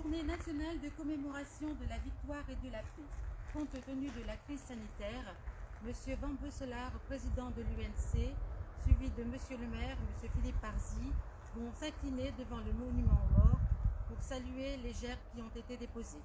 Journée nationale de commémoration de la victoire et de la paix. Compte tenu de la crise sanitaire, M. Van Brusselaar, président de l'UNC, suivi de M. le maire, M. Philippe Parzi, vont s'incliner devant le monument aux morts pour saluer les gerbes qui ont été déposées.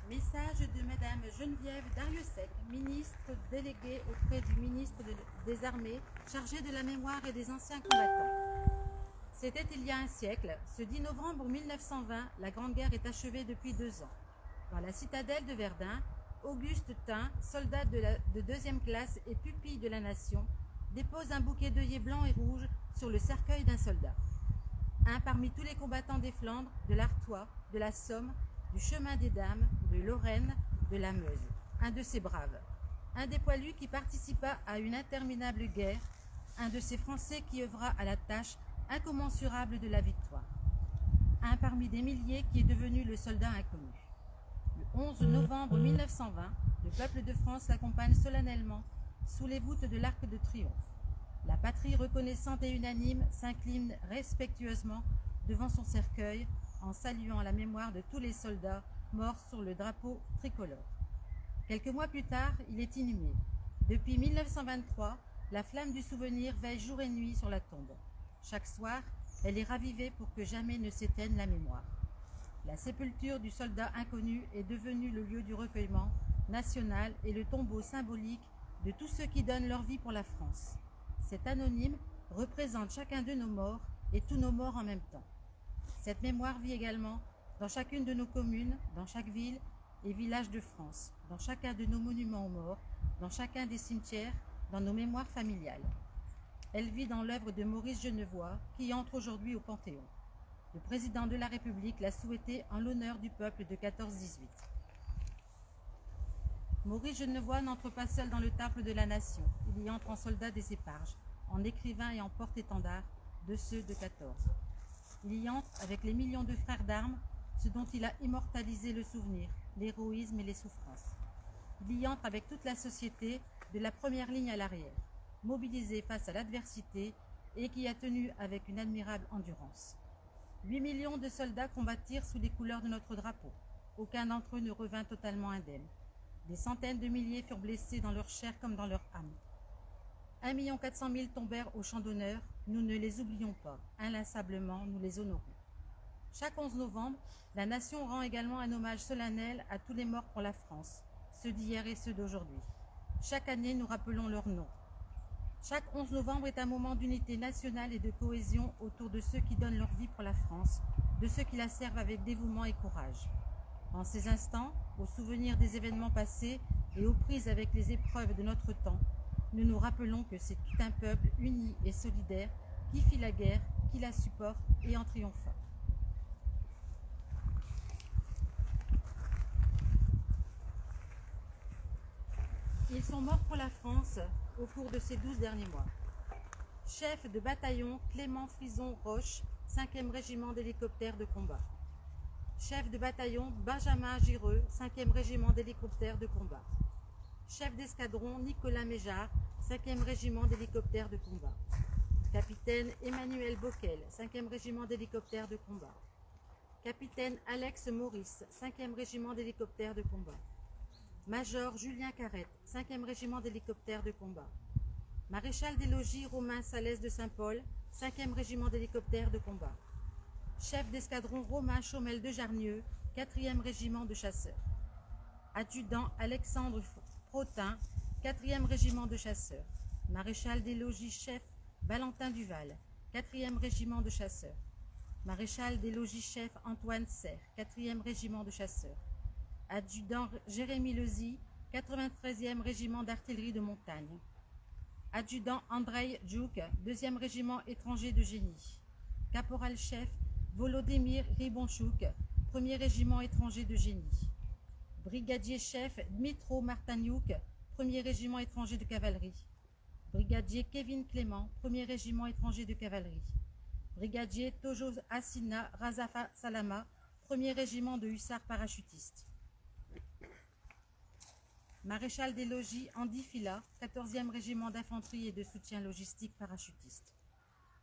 Message de Madame Geneviève Darrieussecq, ministre déléguée auprès du ministre des Armées, chargée de la mémoire et des anciens combattants. C'était il y a un siècle, ce 10 novembre 1920, la Grande Guerre est achevée depuis 2 ans. Dans la citadelle de Verdun, Auguste Tin, soldat de 2e classe et pupille de la nation, dépose un bouquet d'œillets blancs et rouges sur le cercueil d'un soldat. Un parmi tous les combattants des Flandres, de l'Artois, de la Somme, du chemin des Dames, de Lorraine, de la Meuse. Un de ces braves. Un des poilus qui participa à une interminable guerre. Un de ces Français qui œuvra à la tâche incommensurable de la victoire. Un parmi des milliers qui est devenu le soldat inconnu. Le 11 novembre 1920, le peuple de France l'accompagne solennellement sous les voûtes de l'Arc de Triomphe. La patrie reconnaissante et unanime s'incline respectueusement devant son cercueil en saluant la mémoire de tous les soldats morts sur le drapeau tricolore. Quelques mois plus tard, il est inhumé. Depuis 1923, la flamme du souvenir veille jour et nuit sur la tombe. Chaque soir, elle est ravivée pour que jamais ne s'éteigne la mémoire. La sépulture du soldat inconnu est devenue le lieu du recueillement national et le tombeau symbolique de tous ceux qui donnent leur vie pour la France. Cet anonyme représente chacun de nos morts et tous nos morts en même temps. Cette mémoire vit également dans chacune de nos communes, dans chaque ville et village de France, dans chacun de nos monuments aux morts, dans chacun des cimetières, dans nos mémoires familiales. Elle vit dans l'œuvre de Maurice Genevoix, qui entre aujourd'hui au Panthéon. Le président de la République l'a souhaité en l'honneur du peuple de 14-18. Maurice Genevoix n'entre pas seul dans le temple de la nation. Il y entre en soldat des éparges, en écrivain et en porte-étendard de ceux de 14. Il y entre avec les millions de frères d'armes, ce dont il a immortalisé le souvenir, l'héroïsme et les souffrances. Il y entre avec toute la société, de la première ligne à l'arrière, mobilisée face à l'adversité et qui a tenu avec une admirable endurance. 8 millions de soldats combattirent sous les couleurs de notre drapeau. Aucun d'entre eux ne revint totalement indemne. Des centaines de milliers furent blessés dans leur chair comme dans leur âme. 1 400 000 tombèrent au champ d'honneur, nous ne les oublions pas, inlassablement nous les honorons. Chaque 11 novembre, la nation rend également un hommage solennel à tous les morts pour la France, ceux d'hier et ceux d'aujourd'hui. Chaque année, nous rappelons leurs noms. Chaque 11 novembre est un moment d'unité nationale et de cohésion autour de ceux qui donnent leur vie pour la France, de ceux qui la servent avec dévouement et courage. En ces instants, au souvenir des événements passés et aux prises avec les épreuves de notre temps, nous nous rappelons que c'est tout un peuple uni et solidaire qui fit la guerre, qui la supporte et en triompha. Ils sont morts pour la France au cours de ces 12 derniers mois. Chef de bataillon Clément Frison Roche, 5e régiment d'hélicoptères de combat. Chef de bataillon Benjamin Gireux, 5e régiment d'hélicoptères de combat. Chef d'escadron Nicolas Méjard, 5e régiment d'hélicoptères de combat. Capitaine Emmanuel Bockel, 5e régiment d'hélicoptères de combat. Capitaine Alex Maurice, 5e régiment d'hélicoptères de combat. Major Julien Carrette, 5e régiment d'hélicoptères de combat. Maréchal des logis Romain Salès de Saint-Paul, 5e régiment d'hélicoptères de combat. Chef d'escadron Romain Chaumel de Jarnieux, 4e régiment de chasseurs. Adjudant Alexandre Protin, 4e régiment de chasseurs. Maréchal des logis chef Valentin Duval, 4e régiment de chasseurs. Maréchal des logis chef Antoine Serre, 4e régiment de chasseurs. Adjudant Jérémy Lezy, 93e régiment d'artillerie de montagne. Adjudant Andrei Djouk, 2e régiment étranger de génie. Caporal-chef Volodymyr Ribonchouk, 1er régiment étranger de génie. Brigadier-chef Dmitro Martaniuk, 1er régiment étranger de cavalerie. Brigadier Kevin Clément, 1er régiment étranger de cavalerie. Brigadier Tojo Assina Razafa Salama, 1er régiment de hussards parachutistes. Maréchal des logis Andy Fila, 14e régiment d'infanterie et de soutien logistique parachutiste.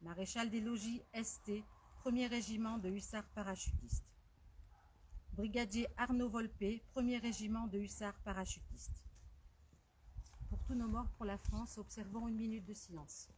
Maréchal des logis ST, 1er régiment de hussards parachutistes. Brigadier Arnaud Volpé, 1er régiment de hussards parachutistes. Pour tous nos morts pour la France, observons une minute de silence.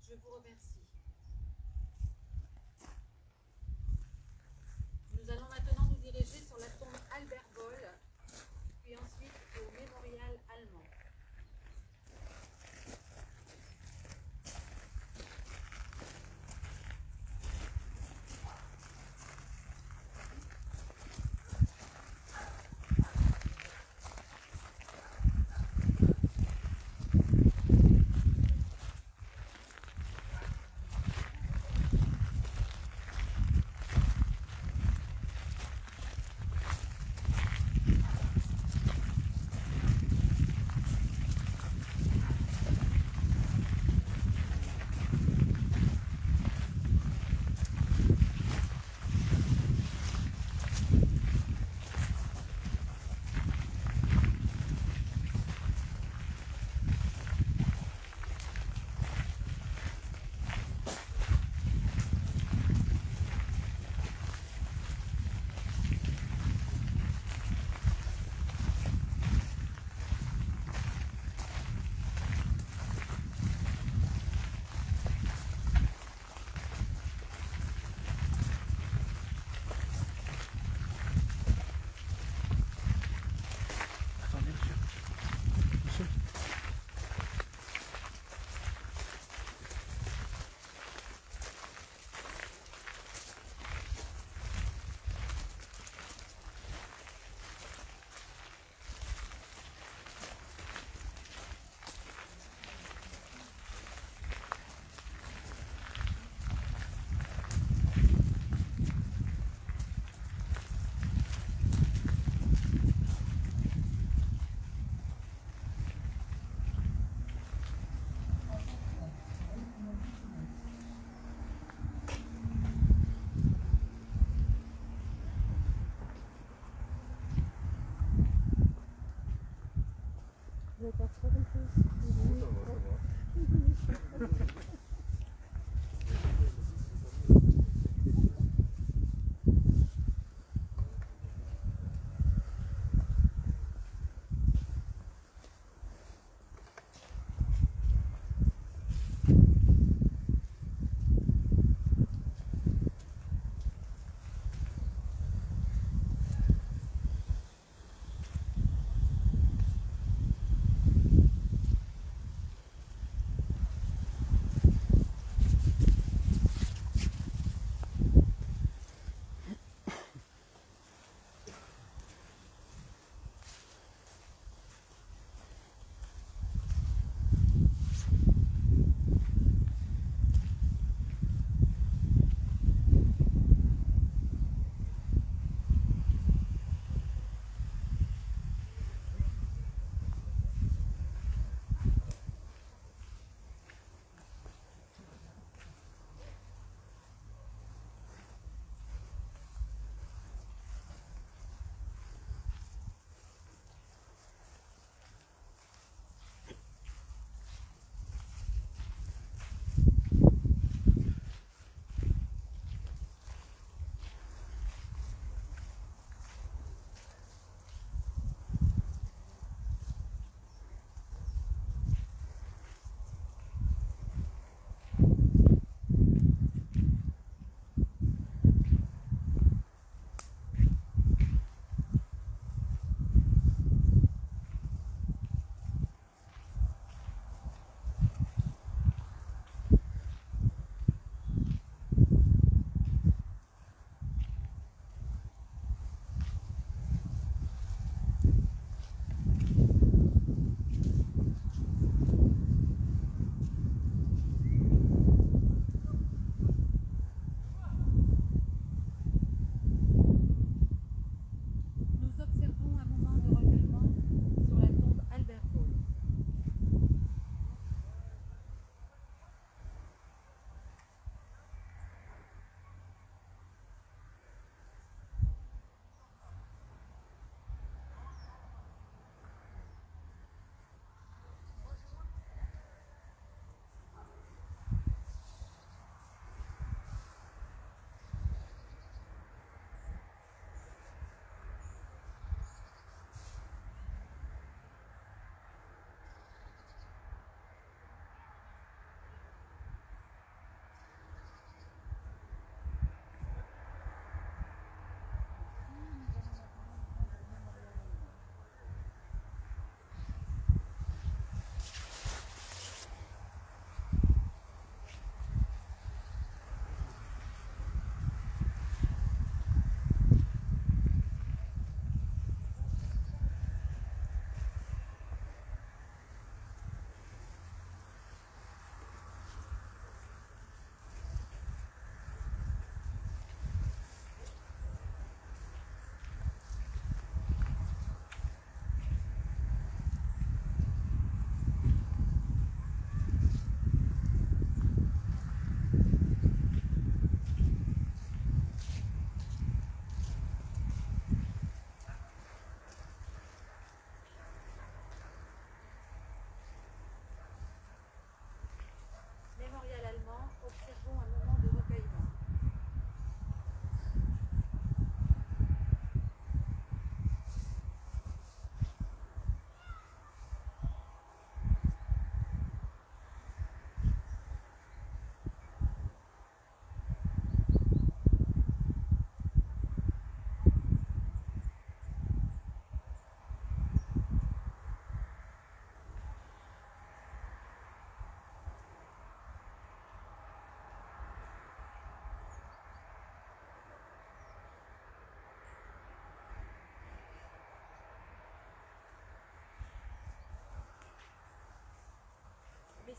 Je vous remercie. Nous allons maintenant nous diriger sur la tombe Albert Boll, puis ensuite au mémorial allemand.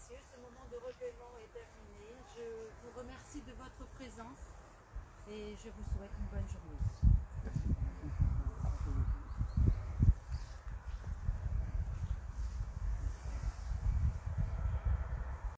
messieurs, ce moment de recueillement est terminé. Je vous remercie de votre présence et je vous souhaite une bonne journée.